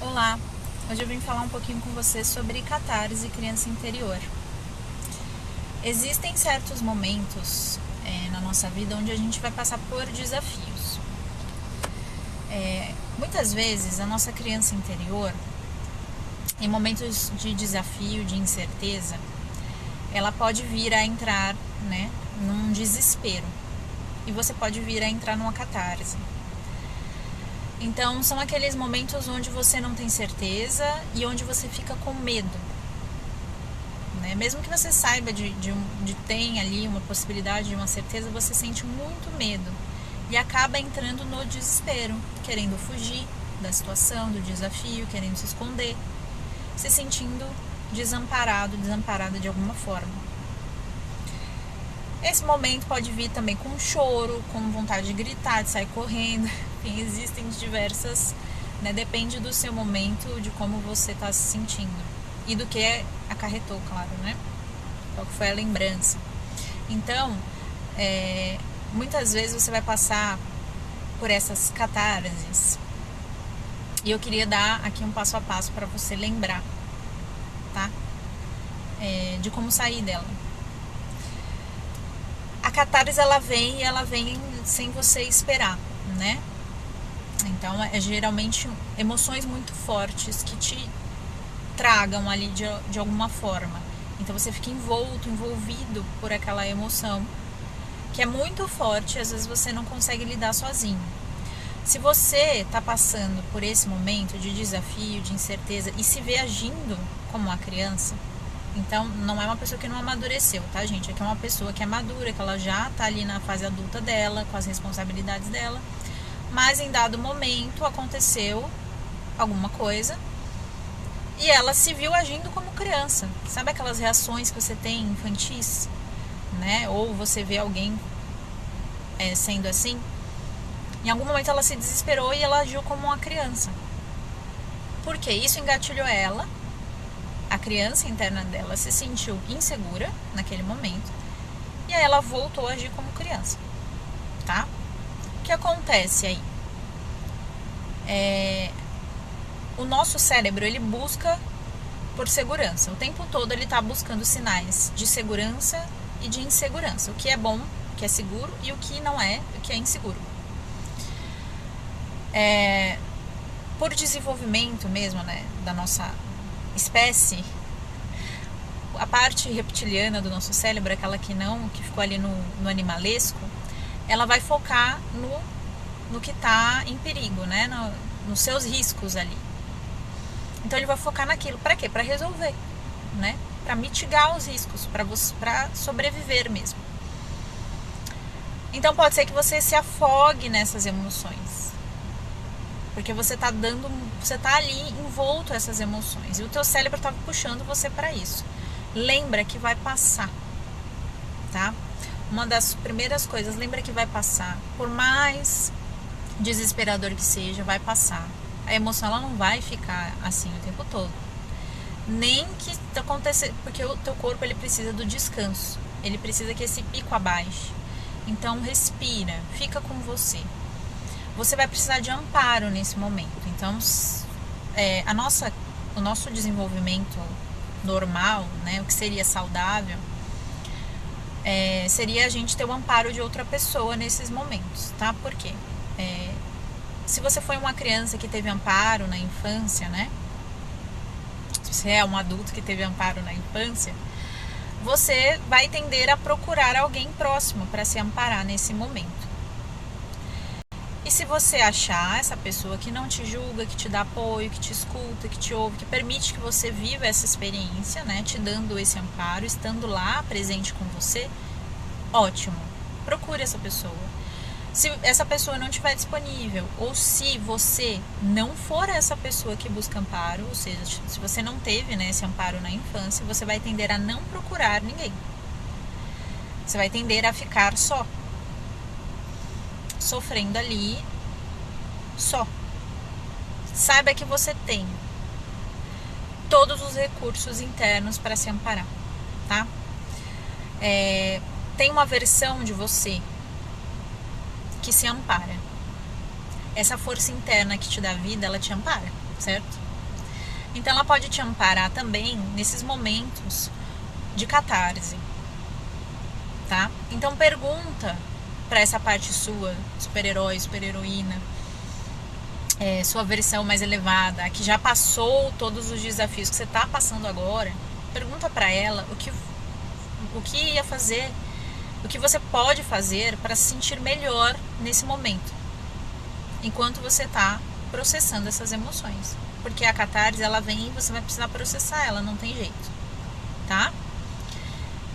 Olá, hoje eu vim falar um pouquinho com você sobre catarse e criança interior. Existem certos momentos na nossa vida onde a gente vai passar por desafios. Muitas vezes a nossa criança interior, em momentos de desafio, de incerteza, ela pode vir a entrar, num desespero, e você pode vir a entrar numa catarse. Então, são aqueles momentos onde você não tem certeza e onde você fica com medo. Mesmo que você saiba de ter ali uma possibilidade de uma certeza, você sente muito medo e acaba entrando no desespero, querendo fugir da situação, do desafio, querendo se esconder, se sentindo desamparada de alguma forma. Esse momento pode vir também com choro, com vontade de gritar, de sair correndo. Enfim, existem diversas, depende do seu momento, de como você está se sentindo e do que acarretou, claro, qual foi a lembrança. Então, muitas vezes você vai passar por essas catarses e eu queria dar aqui um passo a passo para você lembrar, tá? De como sair dela. A catarse ela vem sem você esperar, Então, geralmente emoções muito fortes que te tragam ali de alguma forma. Então, você fica envolvido por aquela emoção que é muito forte, às vezes você não consegue lidar sozinho. Se você está passando por esse momento de desafio, de incerteza e se vê agindo como uma criança, então não é uma pessoa que não amadureceu, tá, gente? É que é uma pessoa que é madura, que ela já está ali na fase adulta dela, com as responsabilidades dela, mas em dado momento aconteceu alguma coisa e ela se viu agindo como criança. Sabe aquelas reações que você tem infantis, Ou você vê alguém sendo assim? Em algum momento ela se desesperou e ela agiu como uma criança. Por quê? Isso engatilhou ela. A criança interna dela se sentiu insegura naquele momento e aí ela voltou a agir como criança, tá? O que acontece aí? O nosso cérebro, ele busca por segurança. O tempo todo ele está buscando sinais de segurança e de insegurança. O que é bom, o que é seguro e o que não é, o que é inseguro. Por desenvolvimento mesmo, da nossa espécie, a parte reptiliana do nosso cérebro, aquela que ficou ali no animalesco, ela vai focar no que está em perigo, nos seus riscos ali. Então ele vai focar naquilo. Para quê? Para resolver, para mitigar os riscos, para sobreviver mesmo. Então pode ser que você se afogue nessas emoções, porque você está ali envolto a essas emoções e o teu cérebro está puxando você para isso. Lembra que vai passar, tá? Uma das primeiras coisas, lembra que vai passar. Por mais desesperador que seja, vai passar. A emoção ela não vai ficar assim o tempo todo. Nem que aconteça, porque o teu corpo ele precisa do descanso. Ele precisa que esse pico abaixe. Então respira, fica com você. Você vai precisar de amparo nesse momento. Então, o nosso desenvolvimento normal, o que seria saudável, seria a gente ter o amparo de outra pessoa nesses momentos, tá? Por quê? Se você foi uma criança que teve amparo na infância, Se você é um adulto que teve amparo na infância, você vai tender a procurar alguém próximo para se amparar nesse momento. E se você achar essa pessoa que não te julga, que te dá apoio, que te escuta, que te ouve, que permite que você viva essa experiência, te dando esse amparo, estando lá presente com você, ótimo, procure essa pessoa. Se essa pessoa não estiver disponível, ou se você não for essa pessoa que busca amparo, ou seja, se você não teve esse amparo na infância, você vai tender a não procurar ninguém. Você vai tender a ficar só, sofrendo ali, só. Saiba que você tem todos os recursos internos para se amparar, tá? Tem uma versão de você que se ampara. Essa força interna que te dá vida, ela te ampara, certo? Então ela pode te amparar também nesses momentos de catarse, tá? Então pergunta para essa parte sua, super-herói, super-heroína, sua versão mais elevada, que já passou todos os desafios que você está passando agora. Pergunta para ela o que ia fazer, o que você pode fazer para se sentir melhor nesse momento, enquanto você está processando essas emoções. Porque a catarse, ela vem e você vai precisar processar ela, não tem jeito, tá?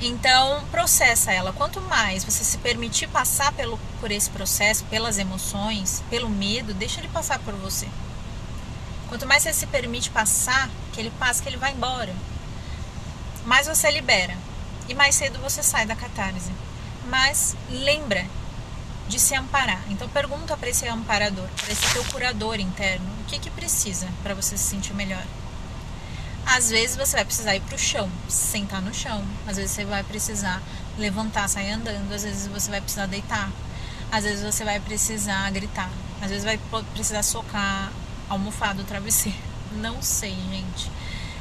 Então, processa ela. Quanto mais você se permitir passar por esse processo, pelas emoções, pelo medo, deixa ele passar por você. Quanto mais você se permite passar, que ele passa, que ele vai embora, mais você libera. E mais cedo você sai da catarse. Mas lembra de se amparar. Então pergunta para esse amparador, para esse teu curador interno, o que precisa para você se sentir melhor. Às vezes você vai precisar ir pro chão, sentar no chão. Às vezes você vai precisar levantar, sair andando. Às vezes você vai precisar deitar. Às vezes você vai precisar gritar. Às vezes vai precisar socar a almofada, o travesseiro. Não sei, gente.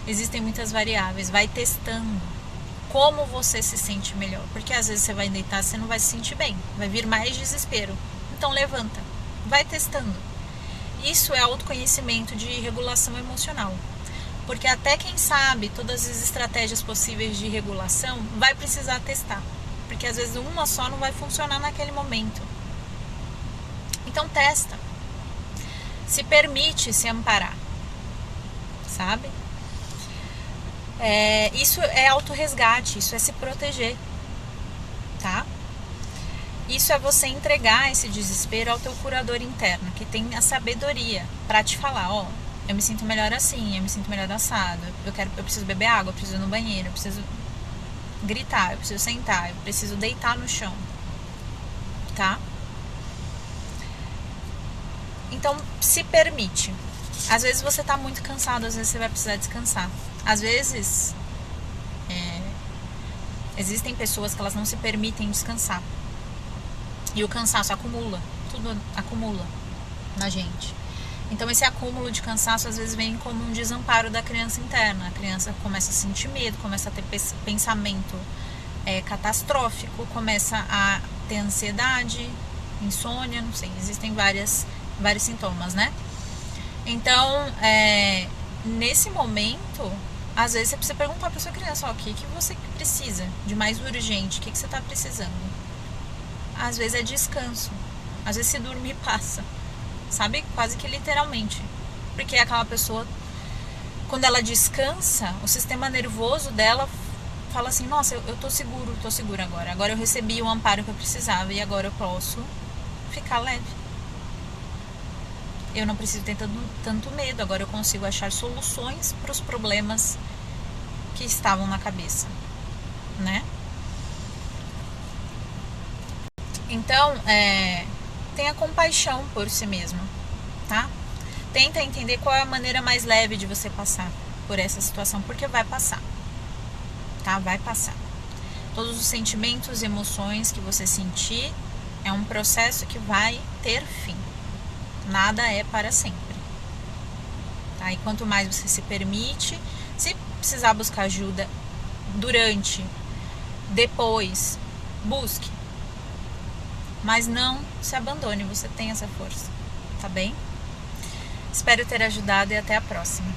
Existem muitas variáveis. Vai testando como você se sente melhor. Porque às vezes você vai deitar, você não vai se sentir bem. Vai vir mais desespero. Então levanta. Vai testando. Isso é autoconhecimento de regulação emocional. Porque até quem sabe todas as estratégias possíveis de regulação vai precisar testar. Porque às vezes uma só não vai funcionar naquele momento. Então testa. Se permite se amparar. Sabe? Isso é autorresgate, isso é se proteger. Tá? Isso é você entregar esse desespero ao teu curador interno, que tem a sabedoria para te falar, ó, eu me sinto melhor assim, eu me sinto melhor assado, eu preciso beber água, eu preciso ir no banheiro, eu preciso gritar, eu preciso sentar, eu preciso deitar no chão, tá? Então, se permite. Às vezes você tá muito cansado, às vezes você vai precisar descansar. Às vezes, existem pessoas que elas não se permitem descansar. E o cansaço acumula, tudo acumula na gente. Então esse acúmulo de cansaço às vezes vem como um desamparo da criança interna. A criança começa a sentir medo, começa a ter pensamento catastrófico, começa a ter ansiedade, insônia, não sei, existem vários sintomas, né? Então, nesse momento, às vezes você precisa perguntar para sua criança, ó, o que você precisa de mais urgente, o que você está precisando? Às vezes é descanso, às vezes se dormir passa. Sabe? Quase que literalmente. Porque aquela pessoa, quando ela descansa, o sistema nervoso dela fala assim, nossa, eu tô segura agora. Agora eu recebi o amparo que eu precisava e agora eu posso ficar leve. Eu não preciso ter tanto medo. Agora eu consigo achar soluções para os problemas que estavam na cabeça, né? Então, tenha compaixão por si mesmo, tá? Tenta entender qual é a maneira mais leve de você passar por essa situação, porque vai passar, tá? Vai passar. Todos os sentimentos e emoções que você sentir é um processo que vai ter fim. Nada é para sempre, tá? E quanto mais você se permite, se precisar buscar ajuda durante, depois, busque. Mas não se abandone, você tem essa força, tá bem? Espero ter ajudado e até a próxima.